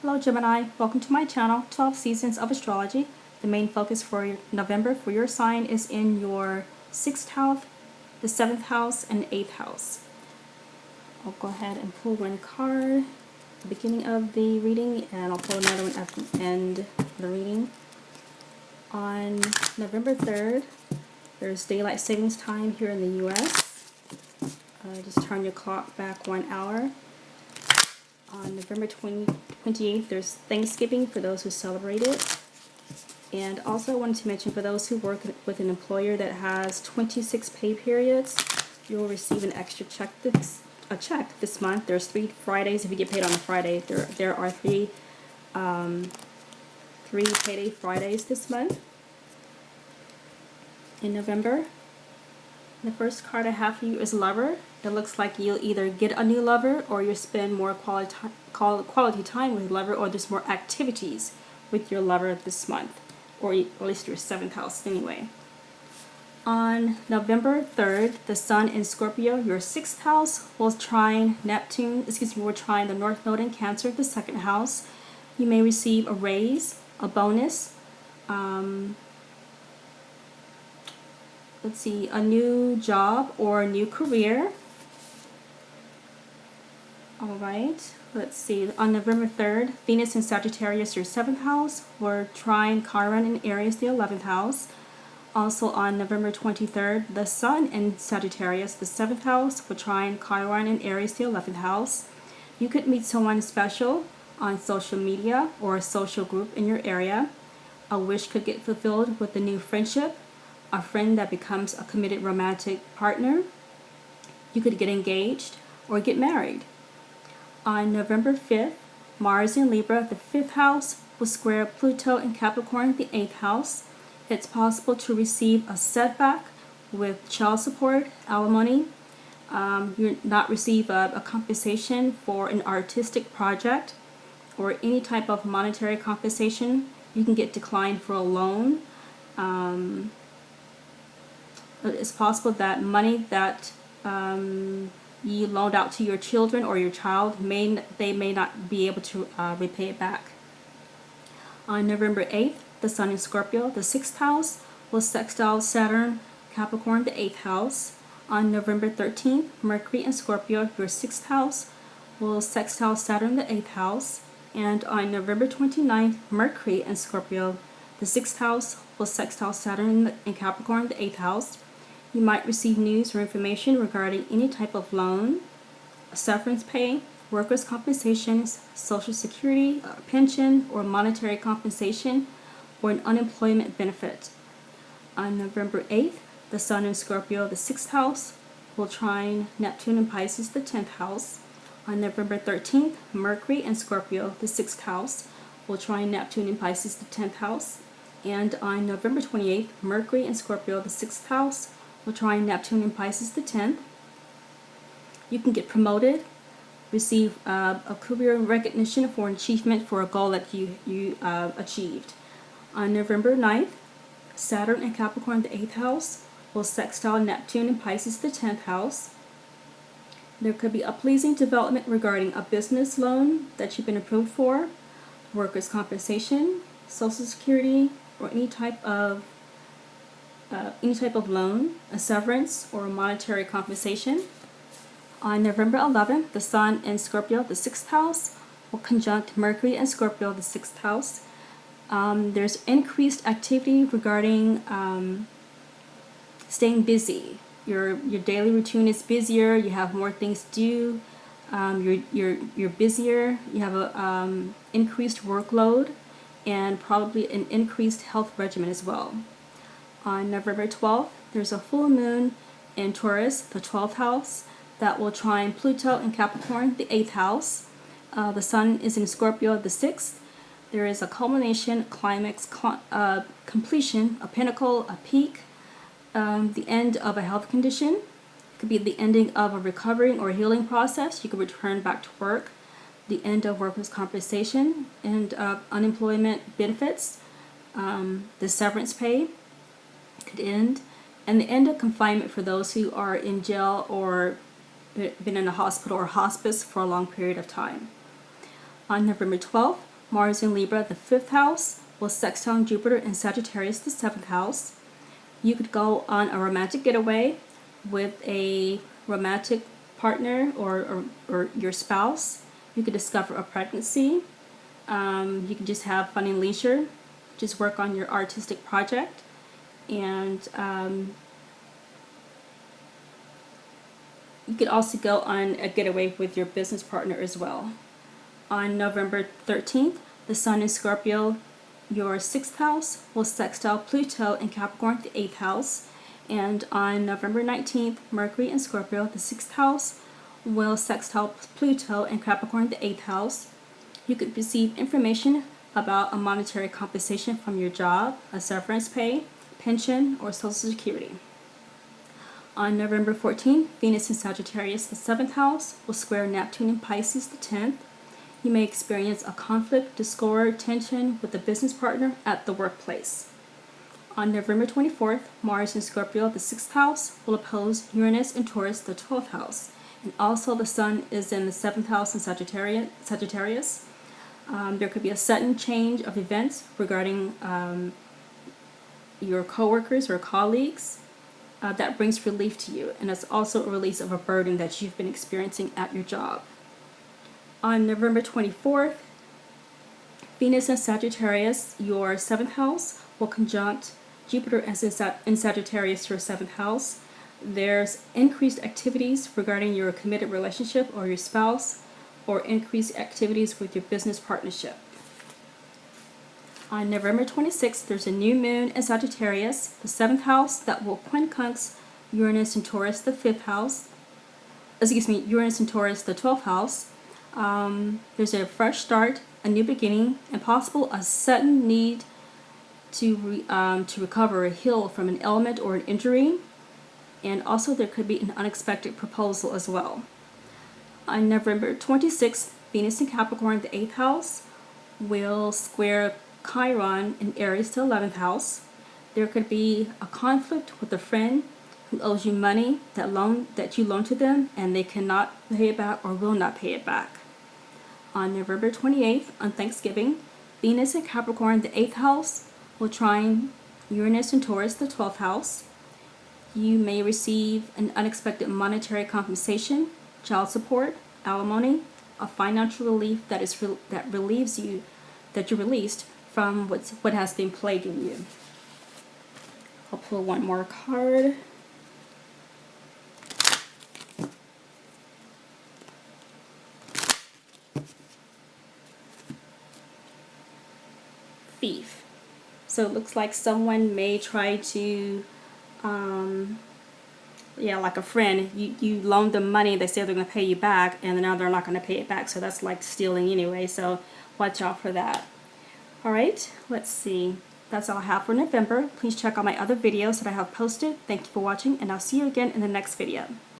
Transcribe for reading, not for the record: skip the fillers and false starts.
Hello Gemini, welcome to my channel, 12 Seasons of Astrology. The main focus for November for your sign is in your 6th house, the 7th house, and 8th house. I'll go ahead and pull one card at the beginning of the reading, and I'll pull another one at the end of the reading. On November 3rd, there's daylight savings time here in the US. Just turn your clock back 1 hour. On November 28th, there's Thanksgiving for those who celebrate it. And also I wanted to mention, for those who work with an employer that has 26 pay periods, you'll receive an extra check this month. There's 3 Fridays if you get paid on a Friday. There are three payday Fridays this month in November. The first card I have for you is Lover. It looks like you'll either get a new lover, or you'll spend more quality time with lover, or there's more activities with your lover this month, or at least your 7th house anyway. On November 3rd, the Sun in Scorpio, your 6th house, will trine will trine the North Node in Cancer, the 2nd house. You may receive a raise, a bonus, a new job or a new career. Alright, let's see. On November 3rd, Venus in Sagittarius, your 7th house, will trine Chiron in Aries, the 11th house. Also on November 23rd, the Sun in Sagittarius, the 7th house, will trine Chiron in Aries, the 11th house. You could meet someone special on social media or a social group in your area. A wish could get fulfilled with a new friendship, a friend that becomes a committed romantic partner. You could get engaged or get married. On November 5th, Mars in Libra, the 5th house, will square Pluto in Capricorn, the 8th house. It's possible to receive a setback with child support, alimony. You'll not receive a compensation for an artistic project or any type of monetary compensation. You can get declined for a loan. It's possible that money that you loaned out to your children or your child, they may not be able to repay it back. On November 8th, the Sun in Scorpio, the 6th house, will sextile Saturn, Capricorn, the 8th house. On November 13th, Mercury in Scorpio, your 6th house, will sextile Saturn, the 8th house. And on November 29th, Mercury in Scorpio, the 6th house, will sextile Saturn in Capricorn, the 8th house. You might receive news or information regarding any type of loan, severance pay, workers' compensation, social security, pension, or monetary compensation, or an unemployment benefit. On November 8th, the Sun in Scorpio, the 6th house, will trine Neptune in Pisces, the 10th house. On November 13th, Mercury in Scorpio, the 6th house, will trine Neptune in Pisces, the 10th house. And on November 28th, Mercury in Scorpio, the 6th house, will trine Neptune in Pisces, the 10th. You can get promoted, receive a career recognition for an achievement for a goal that you achieved. On November 9th, Saturn in Capricorn, the 8th house, will sextile Neptune in Pisces, the 10th house. There could be a pleasing development regarding a business loan that you've been approved for, workers' compensation, social security, or any type of loan, a severance, or a monetary compensation. On November 11th, the Sun in Scorpio, the 6th house, will conjunct Mercury in Scorpio, the 6th house. There's increased activity regarding staying busy. Your daily routine is busier. You have more things to do. You're busier. You have a increased workload, and probably an increased health regimen as well. On November 12th, there's a full moon in Taurus, the 12th house, that will trine Pluto in Capricorn, the 8th house. The Sun is in Scorpio, the 6th. There is a culmination, climax, completion, a pinnacle, a peak, the end of a health condition. It could be the ending of a recovering or healing process. You could return back to work. The end of workers' compensation and unemployment benefits. The severance pay could end, and the end of confinement for those who are in jail or been in a hospital or hospice for a long period of time. On November 12th, Mars in Libra, the 5th house, will sextile Jupiter in Sagittarius, the 7th house. You could go on a romantic getaway with a romantic partner or your spouse. You could discover a pregnancy. You can just have fun and leisure, just work on your artistic project, and you could also go on a getaway with your business partner as well. On November 13th, the Sun in Scorpio, your 6th house, will sextile Pluto in Capricorn, the 8th house. And on November 19th, Mercury in Scorpio, the 6th house, will sextile Pluto in Capricorn, the 8th house. You could receive information about a monetary compensation from your job, a severance pay, pension, or Social Security. On November 14th, Venus in Sagittarius, the 7th house, will square Neptune in Pisces, the 10th. You may experience a conflict, discord, tension with a business partner at the workplace. On November 24th, Mars in Scorpio, the 6th house, will oppose Uranus in Taurus, the 12th house. And also the Sun is in the 7th house in Sagittarius. There could be a sudden change of events regarding your coworkers or colleagues that brings relief to you. And it's also a release of a burden that you've been experiencing at your job. On November 24th, Venus in Sagittarius, your 7th house, will conjunct Jupiter as in Sagittarius, your 7th house. There's increased activities regarding your committed relationship or your spouse, or increased activities with your business partnership. On November 26th, there's a new moon in Sagittarius, the 7th house, that will quincunx Uranus in Taurus, the 5th house. Uranus in Taurus, the 12th house. There's a fresh start, a new beginning, and possible a sudden need to recover or heal from an ailment or an injury. And also there could be an unexpected proposal as well. On November 26th, Venus in Capricorn, the 8th house, will square Chiron in Aries, the 11th house. There could be a conflict with a friend who owes you money that you loaned to them, and they cannot pay it back or will not pay it back. On November 28th, on Thanksgiving, Venus in Capricorn, the 8th house, will trine Uranus in Taurus, the 12th house. You may receive an unexpected monetary compensation, child support, alimony, a financial relief that relieves you, that you're released from what has been plaguing you. I'll pull one more card. Thief. So it looks like someone may try to like a friend, you loaned them money, they say they're going to pay you back, and now they're not going to pay it back, so that's like stealing anyway, so watch out for that. Alright, let's see. That's all I have for November. Please check out my other videos that I have posted. Thank you for watching, and I'll see you again in the next video.